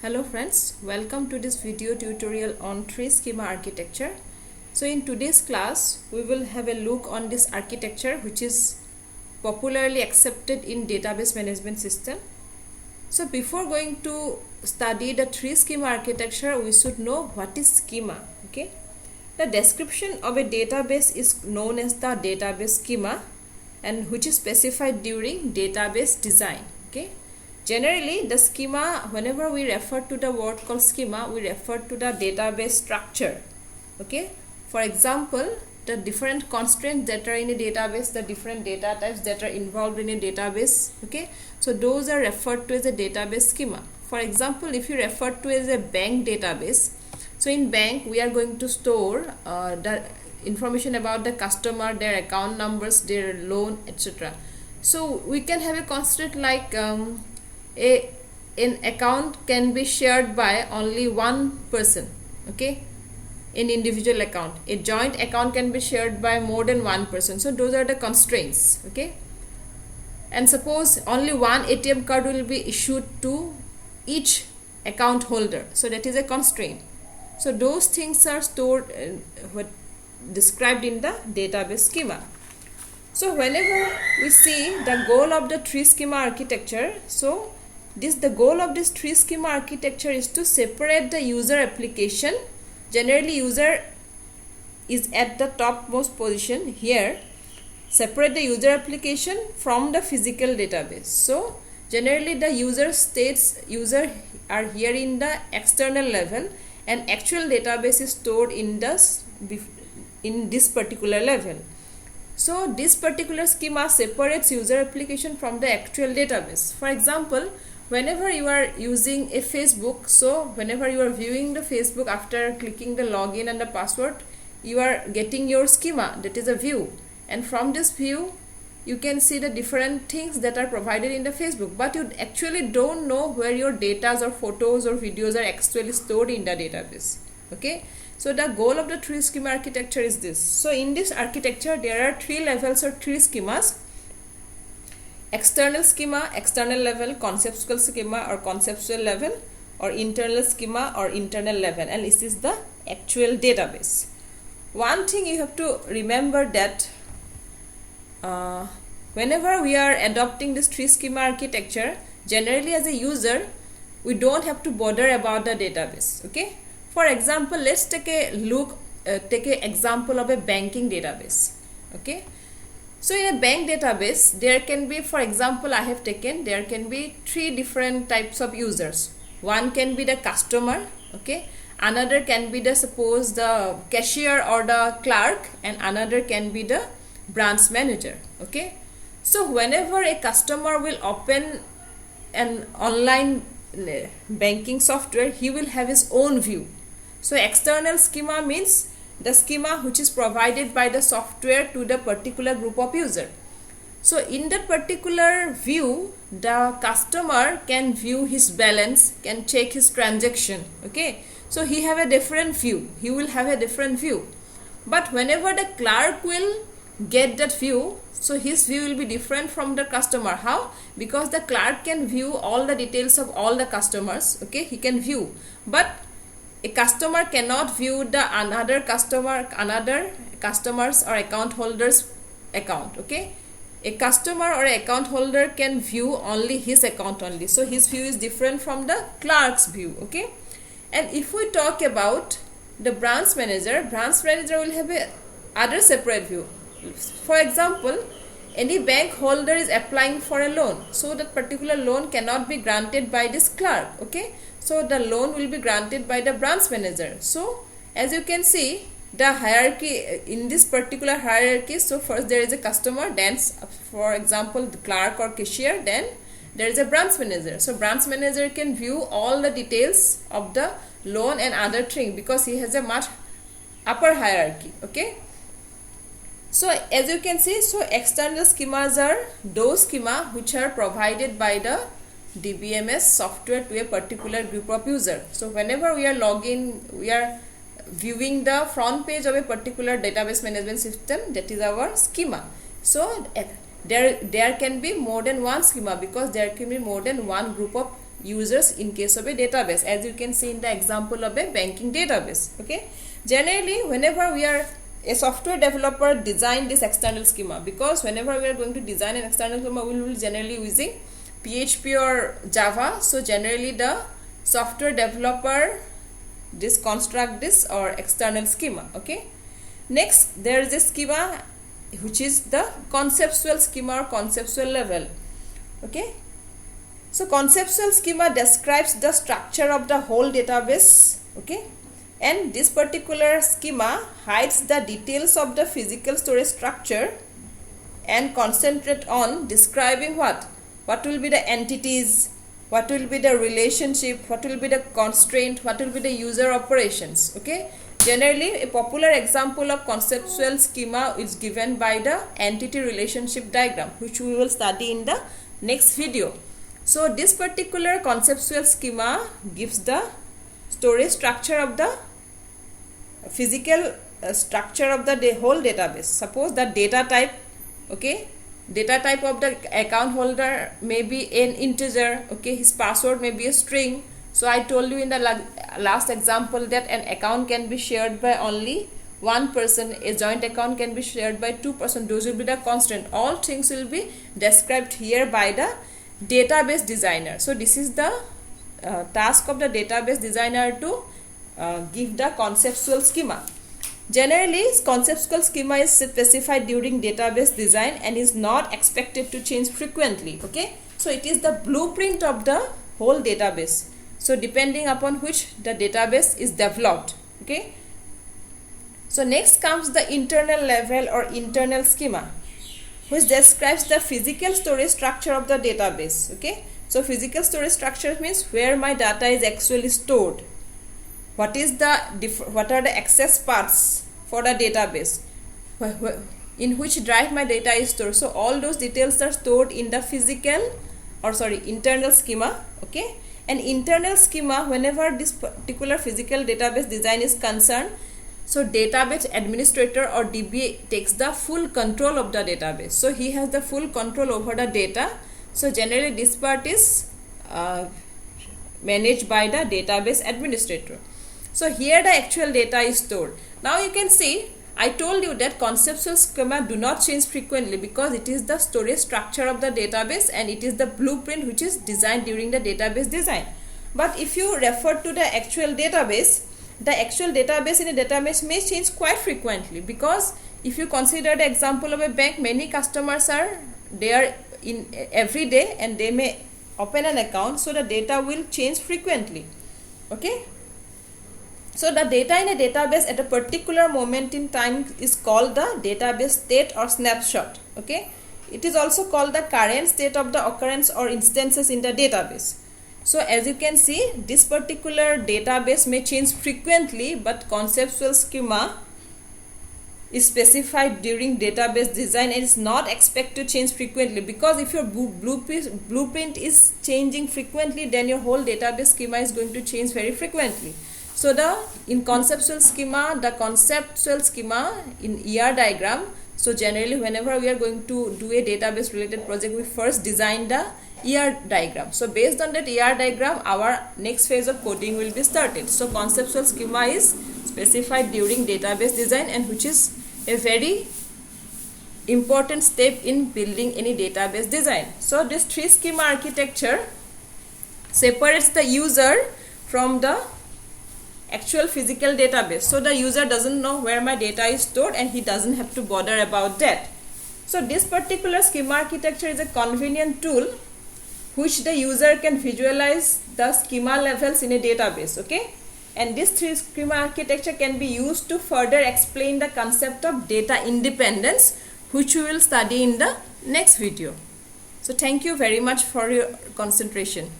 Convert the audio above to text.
Hello friends, welcome to this video tutorial on tree schema architecture. So in today's class, we will have a look on this architecture which is popularly accepted in database management system. So before going to study the tree schema architecture, we should know what is schema. Okay, the description of a database is known as the database schema, and which is specified during database design. Okay. Generally, the schema, whenever we refer to the word called schema, we refer to the database structure. Okay. For example, the different constraints that are in a database, the different data types that are involved in a database. Okay. So those are referred to as a database schema. For example, if you refer to as a bank database, so in bank we are going to store the information about the customer, their account numbers, their loan, etc. So we can have a constraint like an account can be shared by only one person. Okay, in individual account, a joint account can be shared by more than one person. So those are the constraints. Okay, and suppose only one ATM card will be issued to each account holder, so that is a constraint. So those things are stored described in the database schema. So whenever we see the goal of the tree schema architecture, so the goal of this tree schema architecture is to separate the user application. Generally, user is at the topmost position here. Separate the user application from the physical database. So generally, the user are here in the external level, and actual database is stored in this particular level. So this particular schema separates user application from the actual database. For example, whenever you are using a Facebook, so whenever you are viewing the Facebook after clicking the login and the password, you are getting your schema, that is a view. And from this view, you can see the different things that are provided in the Facebook, but you actually don't know where your data or photos or videos are actually stored in the database. Okay. So the goal of the tree schema architecture is this. So in this architecture, there are three levels or three schemas: external schema, external level; conceptual schema or conceptual level; or internal schema or internal level. And this is the actual database. One thing you have to remember that whenever we are adopting this tree schema architecture, generally as a user, we don't have to bother about the database. Okay. For example, let's take an example of a banking database. Okay. So in a bank database, there can be, for example, there can be three different types of users. One can be the customer. Okay. Another can be suppose the cashier or the clerk, and another can be the branch manager. Okay. So whenever a customer will open an online banking software, he will have his own view. So external schema means the schema which is provided by the software to the particular group of user. So in that particular view, the customer can view his balance, can check his transaction. Okay. So he have a different view. He will have a different view. But whenever the clerk will get that view, so his view will be different from the customer. How? Because the clerk can view all the details of all the customers. Okay. He can view. But a customer cannot view the another customers or account holders account. Okay. A customer or account holder can view only his account only. So his view is different from the clerk's view. Okay. And if we talk about the branch manager will have a other separate view. For example, any bank holder is applying for a loan, so that particular loan cannot be granted by this clerk. Okay. So the loan will be granted by the branch manager. So as you can see, the hierarchy in this particular hierarchy, so first there is a customer, then for example the clerk or cashier, then there is a branch manager. So branch manager can view all the details of the loan and other thing because he has a much upper hierarchy. Okay. So as you can see, so external schemas are those schema which are provided by the DBMS software to a particular group of user. So whenever we are we are viewing the front page of a particular database management system, that is our schema. So there can be more than one schema because there can be more than one group of users in case of a database, as you can see in the example of a banking database. Okay, generally whenever we are a software developer design this external schema, because whenever we are going to design an external schema, we will be generally using PHP or Java. So generally the software developer construct this or external schema. Okay, next there is a schema which is the conceptual schema or conceptual level. Okay, so conceptual schema describes the structure of the whole database. Okay, and this particular schema hides the details of the physical storage structure and concentrate on describing what will be the entities, what will be the relationship, what will be the constraint, what will be the user operations. Okay, generally a popular example of conceptual schema is given by the entity relationship diagram, which we will study in the next video. So this particular conceptual schema gives the storage structure of the physical structure of the whole database. Suppose the data type, okay, data type of the account holder may be an integer. Okay, his password may be a string. So I told you in the last example that an account can be shared by only one person, a joint account can be shared by two persons. Those will be the constraint. All things will be described here by the database designer. So this is the task of the database designer to give the conceptual schema. Generally, conceptual schema is specified during database design and is not expected to change frequently. Okay, so it is the blueprint of the whole database. So depending upon which the database is developed. Okay, so next comes the internal level or internal schema, which describes the physical storage structure of the database. Okay, so physical storage structure means where my data is actually stored. What are the access paths for the database, in which drive my data is stored. So all those details are stored in the internal schema. Okay, and internal schema, whenever this particular physical database design is concerned, so database administrator or DBA takes the full control of the database. So he has the full control over the data. So generally this part is managed by the database administrator. So here the actual data is stored. Now you can see, I told you that conceptual schema do not change frequently because it is the storage structure of the database and it is the blueprint which is designed during the database design. But if you refer to the actual database in a database may change quite frequently, because if you consider the example of a bank, many customers are there in every day and they may open an account, so the data will change frequently. Okay, so the data in a database at a particular moment in time is called the database state or snapshot. Okay, it is also called the current state of the occurrence or instances in the database. So as you can see, this particular database may change frequently, but conceptual schema is specified during database design and is not expected to change frequently, because if your blueprint is changing frequently, then your whole database schema is going to change very frequently. So in conceptual schema in ER diagram, so generally whenever we are going to do a database related project, we first design the ER diagram. So based on that ER diagram, our next phase of coding will be started. So conceptual schema is specified during database design, and which is a very important step in building any database design. So this three schema architecture separates the user from the actual physical database. So the user doesn't know where my data is stored and he doesn't have to bother about that. So this particular schema architecture is a convenient tool which the user can visualize the schema levels in a database. Okay, and this three schema architecture can be used to further explain the concept of data independence, which we will study in the next video. So thank you very much for your concentration.